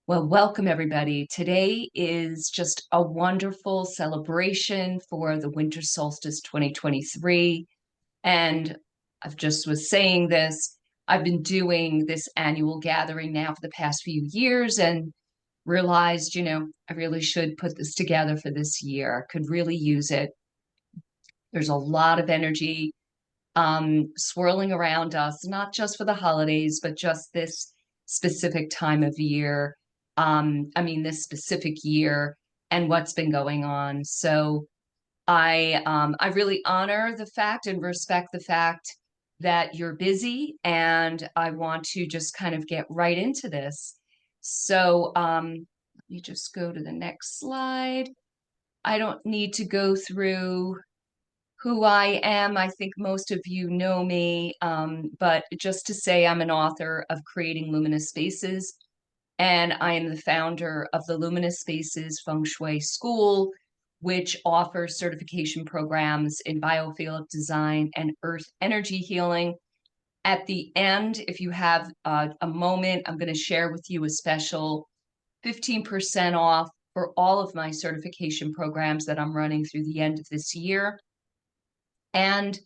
Well, welcome everybody. Today is just a wonderful celebration for the winter solstice 2023. And I've just was saying this, I've been doing this annual gathering now for the past few years and realized, I really should put this together for this year. I could really use it. There's a lot of energy swirling around us, not just for the holidays, but just this specific time of year. This specific year and what's been going on. So I really honor the fact and respect the fact that you're busy, and I want to just kind of get right into this. So let me just go to the next slide. I don't need to go through who I am. I think most of you know me, but just to say I'm an author of Creating Luminous Spaces, and I am the founder of the Luminous Spaces Feng Shui School, which offers certification programs in biophilic design and earth energy healing. At the end, if you have a moment, I'm going to share with you a special 15% off for all of my certification programs that I'm running through the end of this year. And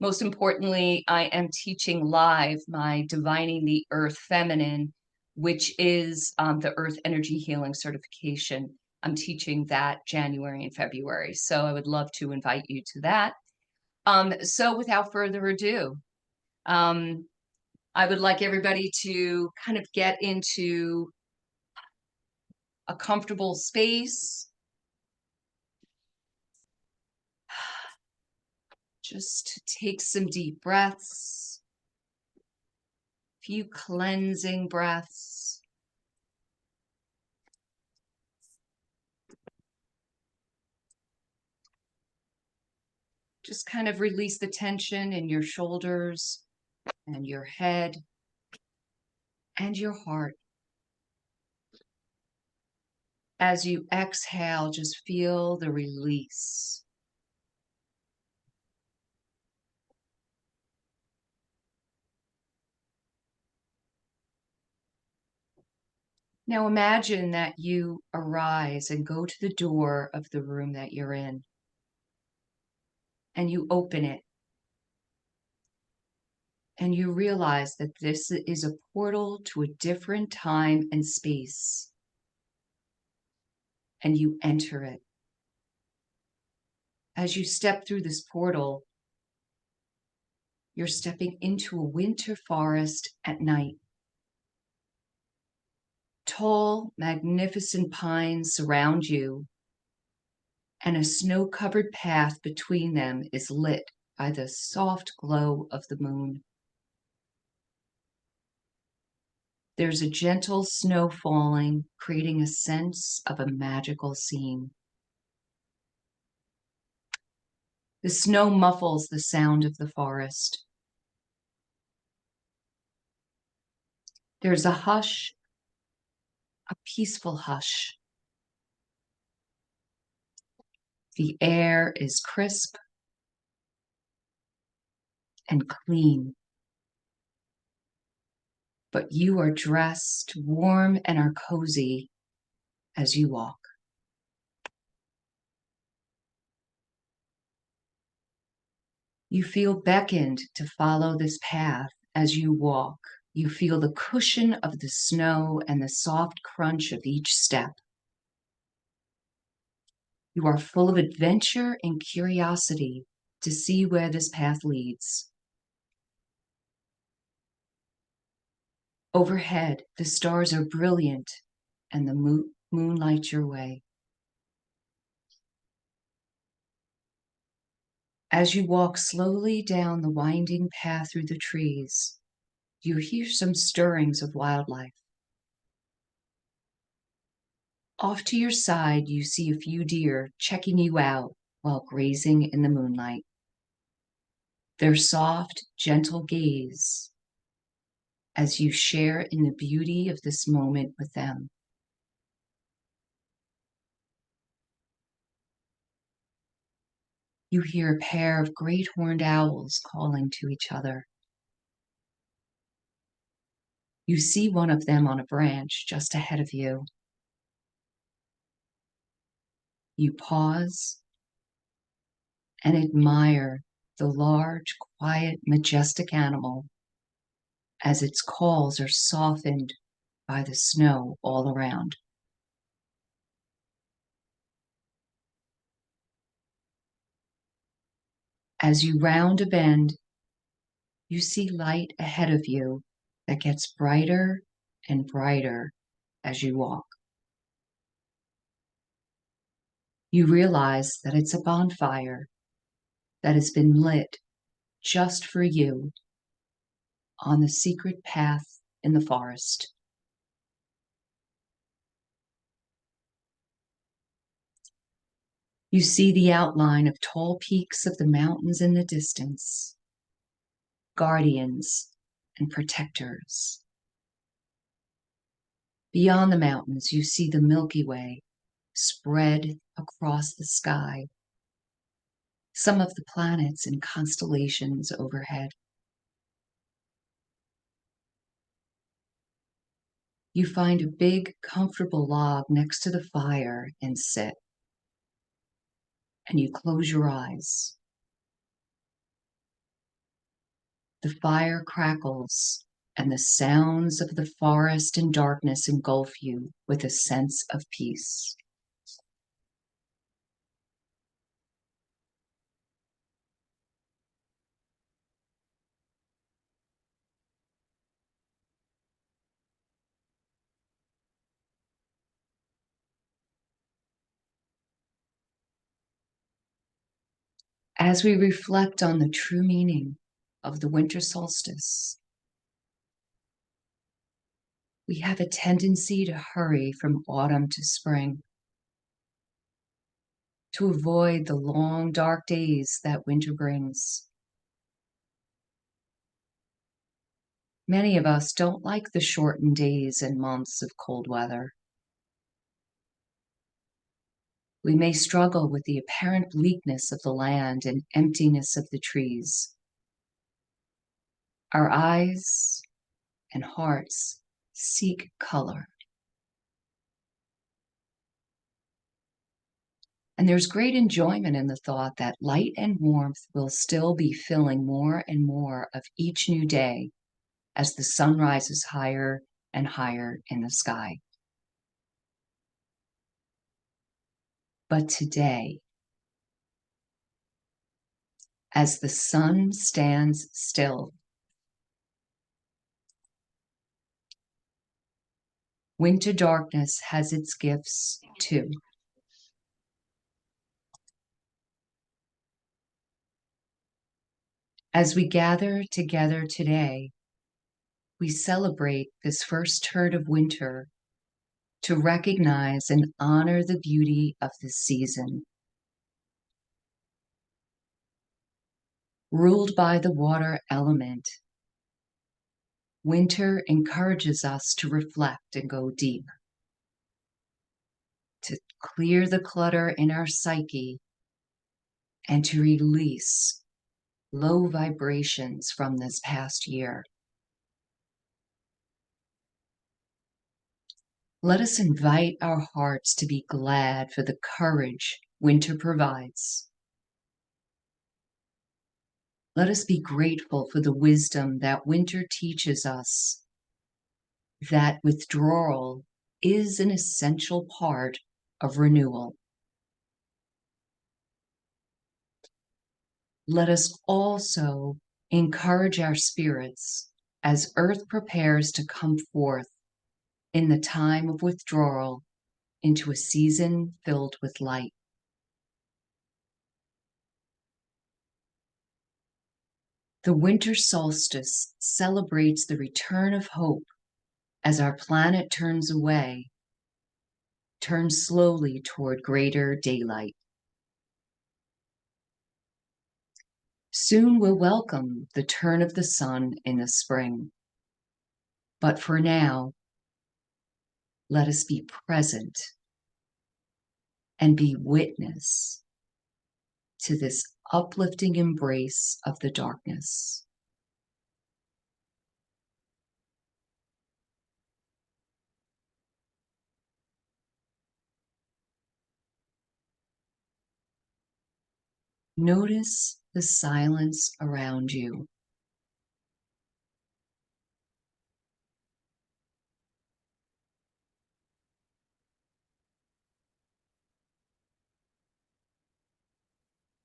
most importantly, I am teaching live my Divining the Earth Feminine, which is the Earth Energy Healing certification. I'm teaching that January and February. So I would love to invite you to that. So without further ado, I would like everybody to kind of get into a comfortable space. Just take some deep breaths, few cleansing breaths. Just kind of release the tension in your shoulders and your head and your heart. As you exhale, just feel the release. Now imagine that you arise and go to the door of the room that you're in, and you open it. And you realize that this is a portal to a different time and space. And you enter it. As you step through this portal, you're stepping into a winter forest at night. Tall, magnificent pines surround you, and a snow-covered path between them is lit by the soft glow of the moon. There's a gentle snow falling, creating a sense of a magical scene. The snow muffles the sound of the forest. There's a hush, a peaceful hush. The air is crisp and clean, but you are dressed warm and are cozy as you walk. You feel beckoned to follow this path as you walk. You feel the cushion of the snow and the soft crunch of each step. You are full of adventure and curiosity to see where this path leads. Overhead, the stars are brilliant and the moon lights your way. As you walk slowly down the winding path through the trees, you hear some stirrings of wildlife. Off to your side, you see a few deer checking you out while grazing in the moonlight. Their soft, gentle gaze as you share in the beauty of this moment with them. You hear a pair of great horned owls calling to each other. You see one of them on a branch just ahead of you. You pause and admire the large, quiet, majestic animal as its calls are softened by the snow all around. As you round a bend, you see light ahead of you that gets brighter and brighter as you walk. You realize that it's a bonfire that has been lit just for you on the secret path in the forest. You see the outline of tall peaks of the mountains in the distance, guardians and protectors. Beyond the mountains, you see the Milky Way spread across the sky, some of the planets and constellations overhead. You find a big, comfortable log next to the fire and sit. And you close your eyes. The fire crackles, and the sounds of the forest and darkness engulf you with a sense of peace. As we reflect on the true meaning of the winter solstice, we have a tendency to hurry from autumn to spring, to avoid the long, dark days that winter brings. Many of us don't like the shortened days and months of cold weather. We may struggle with the apparent bleakness of the land and emptiness of the trees. Our eyes and hearts seek color. And there's great enjoyment in the thought that light and warmth will still be filling more and more of each new day as the sun rises higher and higher in the sky. But today, as the sun stands still, winter darkness has its gifts too. As we gather together today, we celebrate this first herd of winter to recognize and honor the beauty of this season. Ruled by the water element, winter encourages us to reflect and go deep, to clear the clutter in our psyche, and to release low vibrations from this past year. Let us invite our hearts to be glad for the courage winter provides. Let us be grateful for the wisdom that winter teaches us, that withdrawal is an essential part of renewal. Let us also encourage our spirits as Earth prepares to come forth in the time of withdrawal into a season filled with light. The winter solstice celebrates the return of hope as our planet turns slowly toward greater daylight. Soon we'll welcome the turn of the sun in the spring. But for now, let us be present and be witness to this uplifting embrace of the darkness. Notice the silence around you.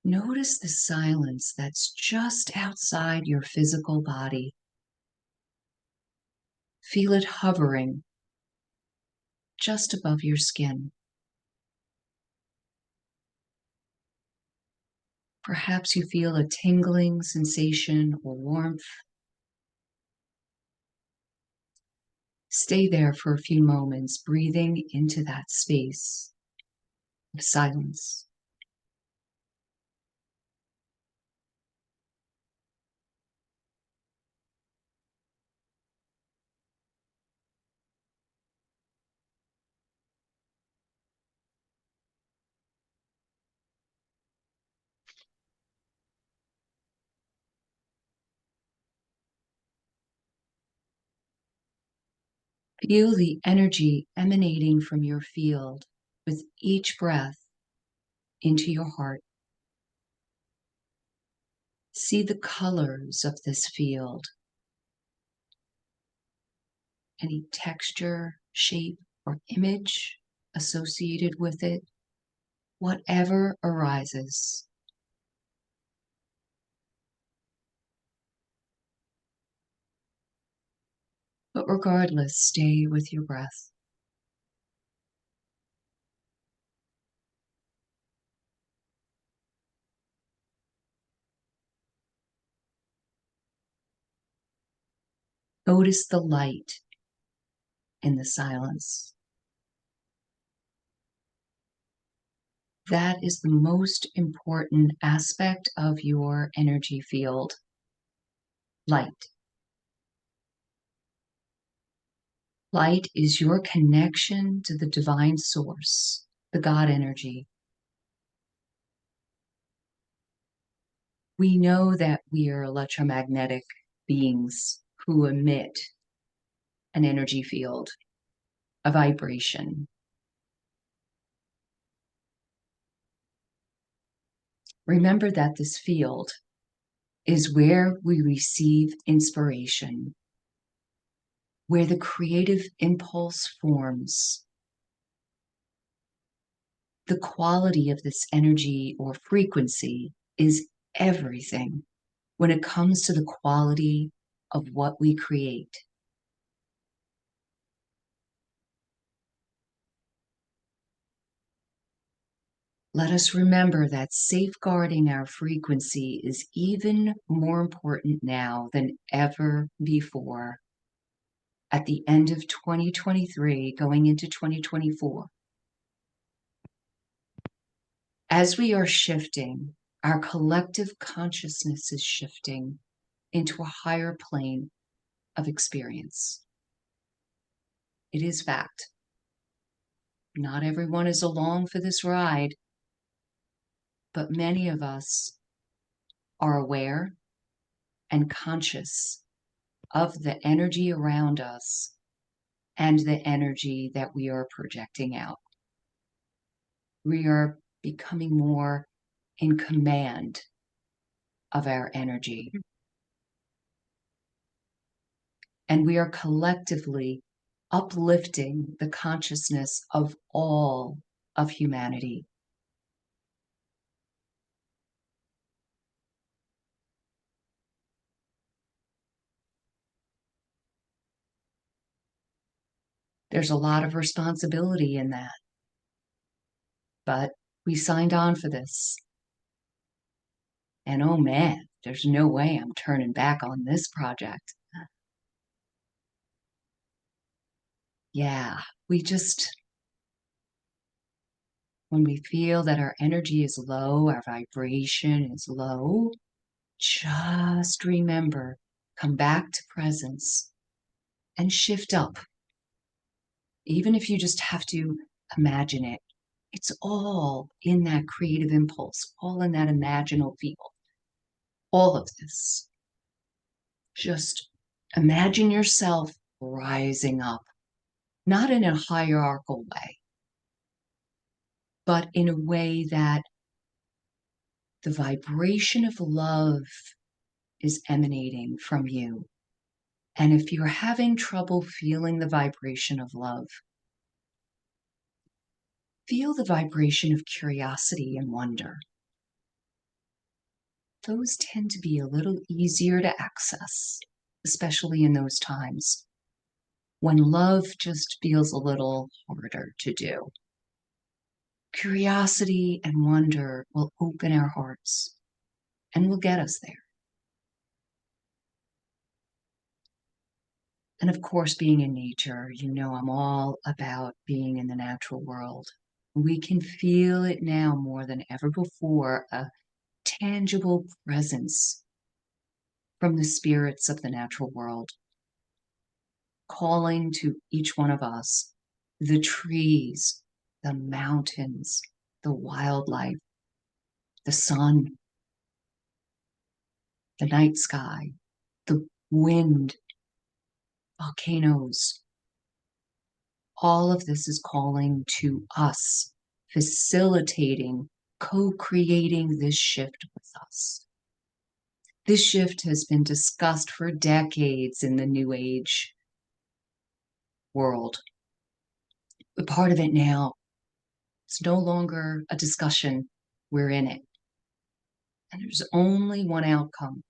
Notice the silence that's just outside your physical body. Feel it hovering just above your skin. Perhaps you feel a tingling sensation or warmth. Stay there for a few moments, breathing into that space of silence. Feel the energy emanating from your field with each breath into your heart. See the colors of this field. Any texture, shape, or image associated with it, whatever arises. But regardless, stay with your breath. Notice the light in the silence. That is the most important aspect of your energy field. Light. Light is your connection to the divine source, the God energy. We know that we are electromagnetic beings who emit an energy field, a vibration. Remember that this field is where we receive inspiration, where the creative impulse forms. The quality of this energy or frequency is everything when it comes to the quality of what we create. Let us remember that safeguarding our frequency is even more important now than ever before. At the end of 2023, going into 2024, as we are shifting, our collective consciousness is shifting into a higher plane of experience. It is fact. Not everyone is along for this ride, but many of us are aware and conscious of the energy around us and the energy that we are projecting out. We are becoming more in command of our energy. And we are collectively uplifting the consciousness of all of humanity. There's a lot of responsibility in that. But we signed on for this. And oh man, there's no way I'm turning back on this project. Yeah, when we feel that our energy is low, our vibration is low, just remember, come back to presence and shift up. Even if you just have to imagine it, it's all in that creative impulse, all in that imaginal field. All of this. Just imagine yourself rising up, not in a hierarchical way, but in a way that The vibration of love is emanating from you. And if you're having trouble feeling the vibration of love, feel the vibration of curiosity and wonder. Those tend to be a little easier to access, especially in those times when love just feels a little harder to do. Curiosity and wonder will open our hearts and will get us there. And of course, being in nature, you know, I'm all about being in the natural world. We can feel it now more than ever before, a tangible presence from the spirits of the natural world, calling to each one of us, the trees, the mountains, the wildlife, the sun, the night sky, the wind, volcanoes. All of this is calling to us, facilitating, co-creating this shift with us. This shift has been discussed for decades in the New Age world. But part of it now, it's no longer a discussion, we're in it. And there's only one outcome.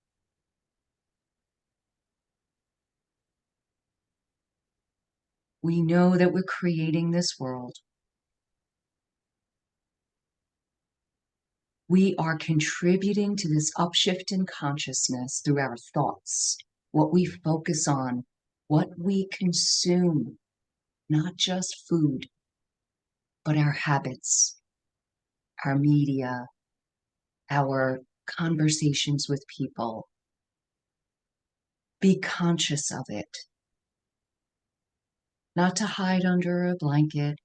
We know that we're creating this world. We are contributing to this upshift in consciousness through our thoughts, what we focus on, what we consume, not just food, but our habits, our media, our conversations with people. Be conscious of it. Not to hide under a blanket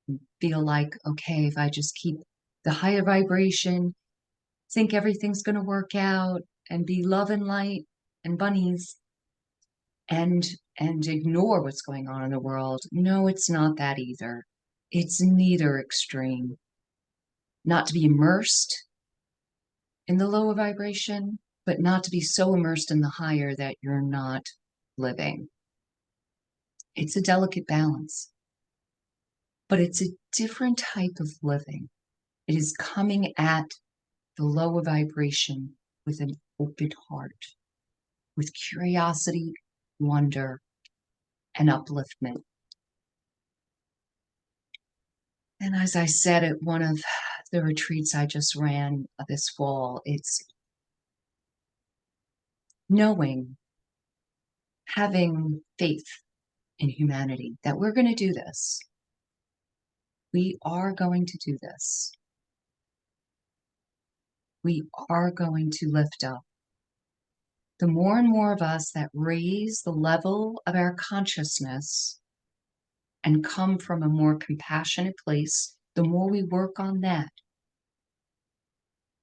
and feel like, okay, if I just keep the higher vibration, think everything's going to work out and be love and light and bunnies and ignore what's going on in the world. No, it's not that either. It's neither extreme. Not to be immersed in the lower vibration, but not to be so immersed in the higher that you're not living. It's a delicate balance, but it's a different type of living. It is coming at the lower vibration with an open heart, with curiosity, wonder, and upliftment. And as I said at one of the retreats I just ran this fall, it's knowing, having faith in humanity that we're going to do this. We are going to do this. We are going to lift up. The more and more of us that raise the level of our consciousness and come from a more compassionate place, the more we work on that,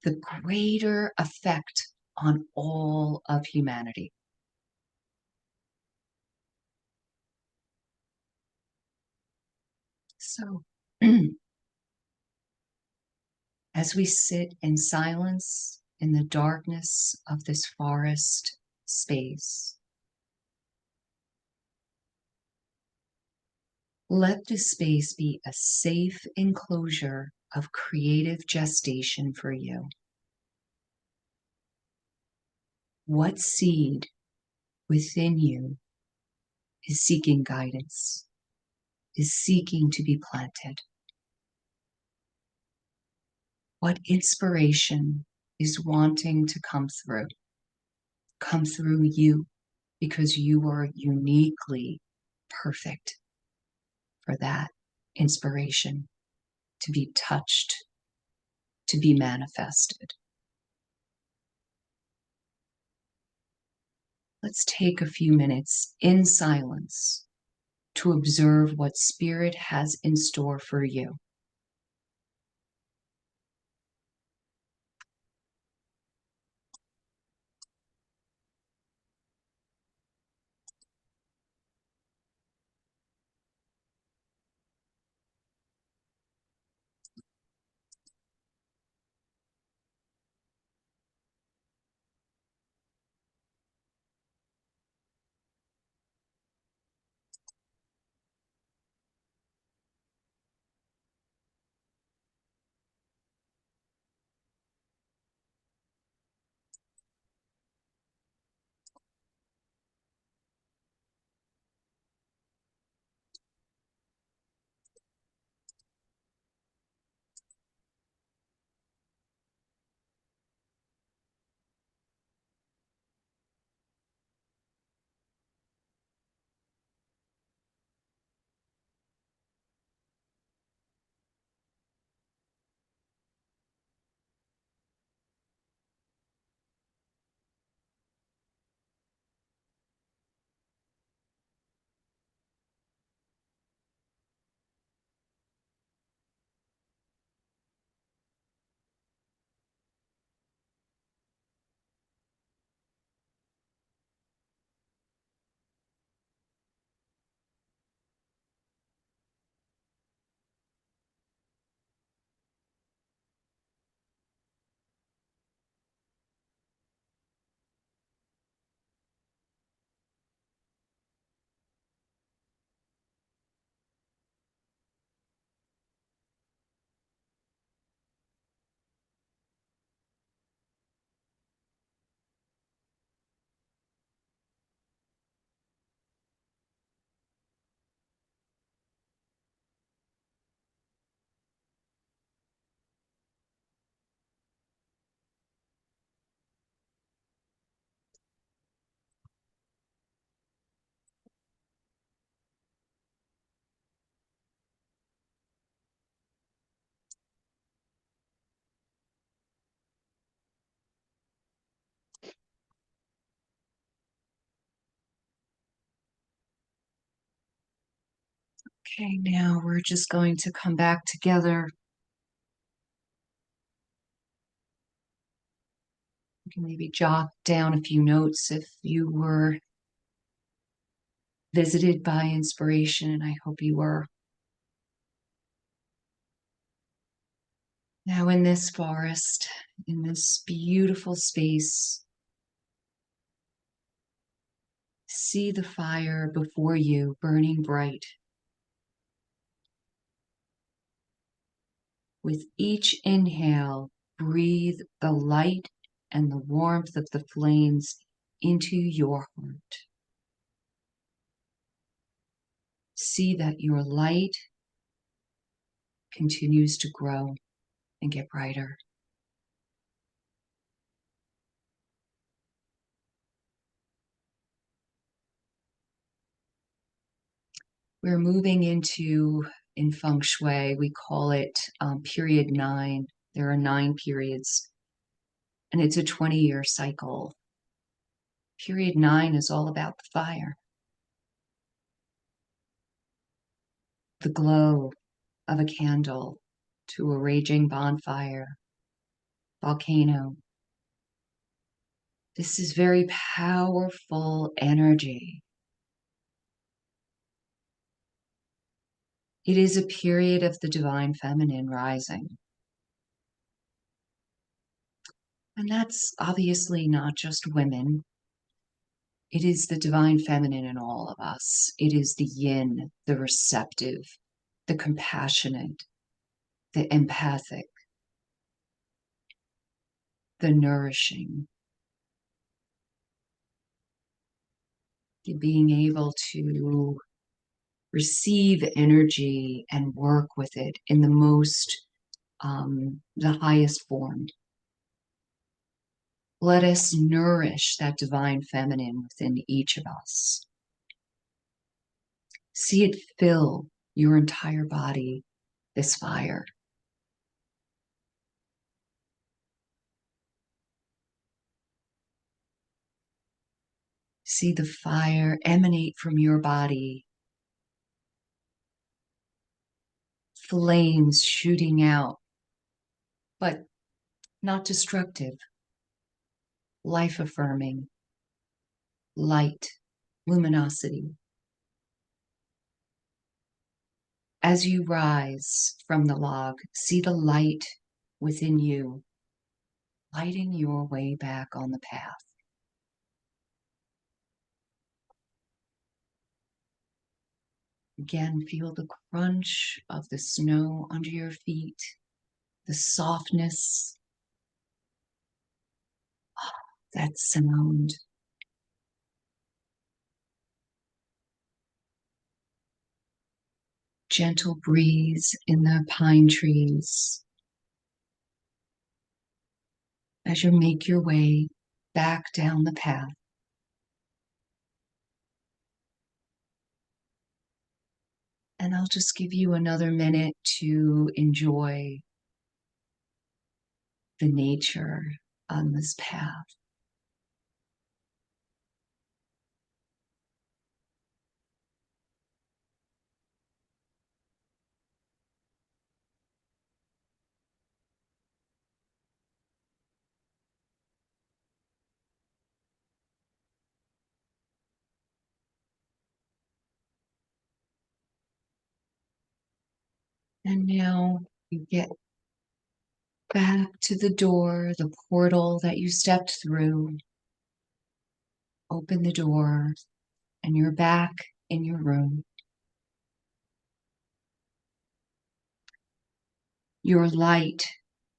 the greater effect on all of humanity. So, as we sit in silence in the darkness of this forest space, let this space be a safe enclosure of creative gestation for you. What seed within you is seeking guidance, is seeking to be planted? What inspiration is wanting to come through you, because you are uniquely perfect for that inspiration to be touched, to be manifested. Let's take a few minutes in silence to observe what Spirit has in store for you. Okay, now we're just going to come back together. You can maybe jot down a few notes if you were visited by inspiration, and I hope you were. Now in this forest, in this beautiful space, see the fire before you burning bright. With each inhale, breathe the light and the warmth of the flames into your heart. See that your light continues to grow and get brighter. We're moving into, in feng shui, we call it period 9. There are 9 periods, and it's a 20-year cycle. Period 9 is all about the fire, the glow of a candle to a raging bonfire, volcano. This is very powerful energy. It is a period of the divine feminine rising. And that's obviously not just women. It is the divine feminine in all of us. It is the yin, the receptive, the compassionate, the empathic, the nourishing. The being able to receive energy and work with it in the the highest form. Let us nourish that divine feminine within each of us. See it fill your entire body, this fire. See the fire emanate from your body, flames shooting out, but not destructive, life affirming, light, luminosity. As you rise from the log, see the light within you, lighting your way back on the path. Again, feel the crunch of the snow under your feet, the softness, that sound. Gentle breeze in the pine trees as you make your way back down the path. And I'll just give you another minute to enjoy the nature on this path. And now you get back to the door, the portal that you stepped through. Open the door, and you're back in your room. Your light,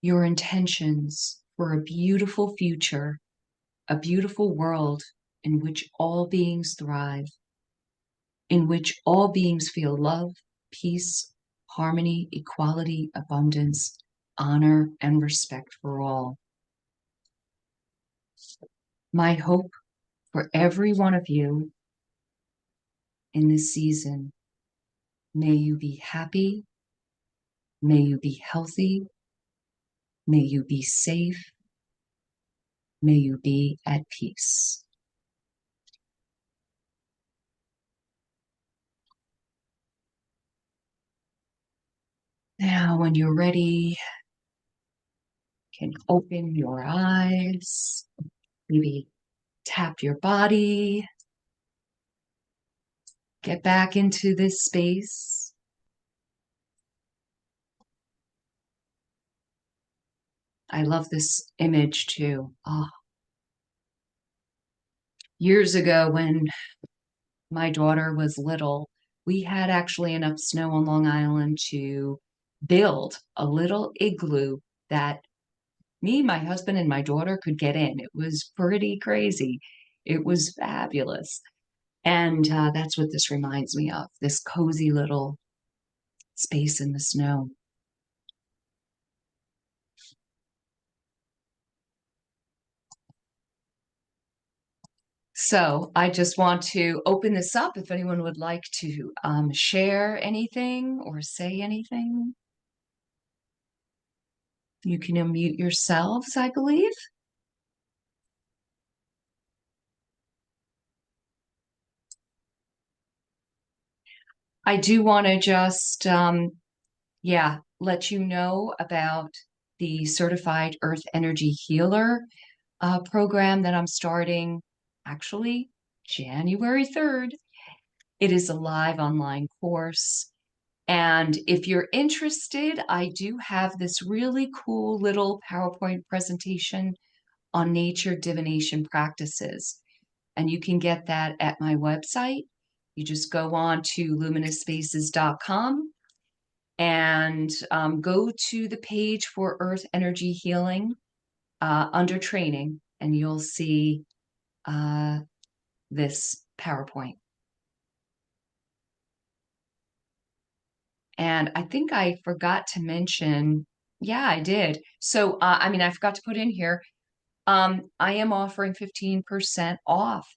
your intentions for a beautiful future, a beautiful world in which all beings thrive, in which all beings feel love, peace, harmony, equality, abundance, honor, and respect for all. My hope for every one of you in this season, may you be happy, may you be healthy, may you be safe, may you be at peace. Now, when you're ready, you can open your eyes, maybe tap your body, get back into this space. I love this image too. Oh, years ago when my daughter was little, we had actually enough snow on Long Island to build a little igloo that me, my husband, and my daughter could get in. It was pretty crazy. It was fabulous. And that's what this reminds me of, this cozy little space in the snow. So I just want to open this up if anyone would like to share anything or say anything. You can unmute yourselves, I believe. I do want to just, let you know about the Certified Earth Energy Healer program that I'm starting actually January 3rd. It is a live online course. And if you're interested, I do have this really cool little PowerPoint presentation on nature divination practices. And you can get that at my website. You just go on to luminousspaces.com and go to the page for Earth Energy Healing under training, and you'll see this PowerPoint. And I think I forgot to mention, yeah, I did. So, I forgot to put in here, I am offering 15% off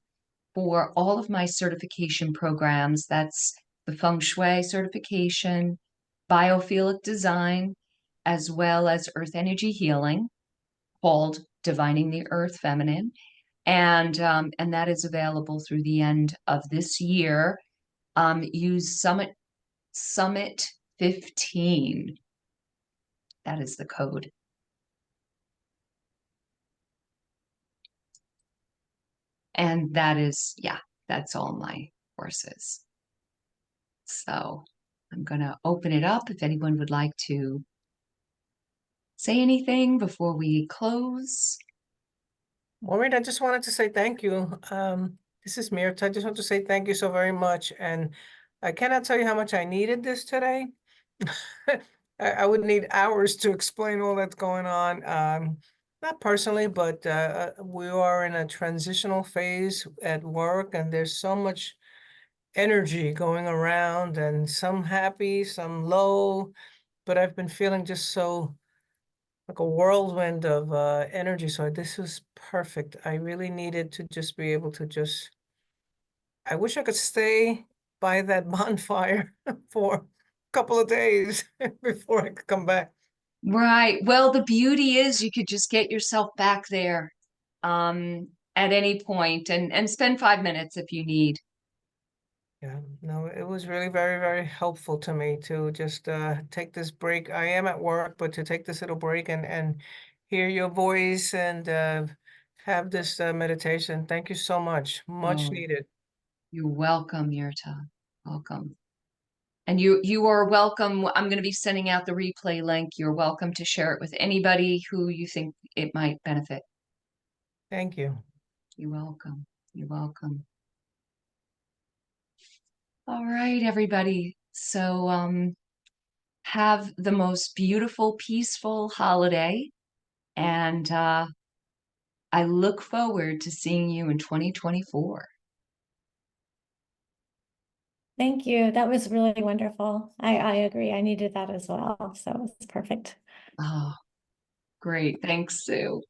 for all of my certification programs. That's the Feng Shui certification, biophilic design, as well as earth energy healing, called Divining the Earth Feminine. And that is available through the end of this year. Use Summit 15. That is the code. And that is, that's all my courses. So I'm going to open it up if anyone would like to say anything before we close. Maureen, I just wanted to say thank you. This is Mirta. I just want to say thank you so very much. And I cannot tell you how much I needed this today. I would need hours to explain all that's going on. Not personally, but we are in a transitional phase at work, and there's so much energy going around, and some happy, some low. But I've been feeling just so like a whirlwind of energy. So this was perfect. I really needed to just be able to just, I wish I could stay by that bonfire for a couple of days before I could come back. Right. Well, the beauty is you could just get yourself back there at any point and spend 5 minutes if you need. Yeah, no, it was really very, very helpful to me to just take this break. I am at work, but to take this little break and hear your voice and have this meditation. Thank you so much. Much Oh, needed. you're welcome, Yurta. Welcome. And you are welcome. I'm going to be sending out the replay link. You're welcome to share it with anybody who you think it might benefit. Thank you. You're welcome. You're welcome. All right, everybody. So have the most beautiful, peaceful holiday. And I look forward to seeing you in 2024. Thank you. That was really wonderful. I agree. I needed that as well. So it's perfect. Oh, great. Thanks, Sue.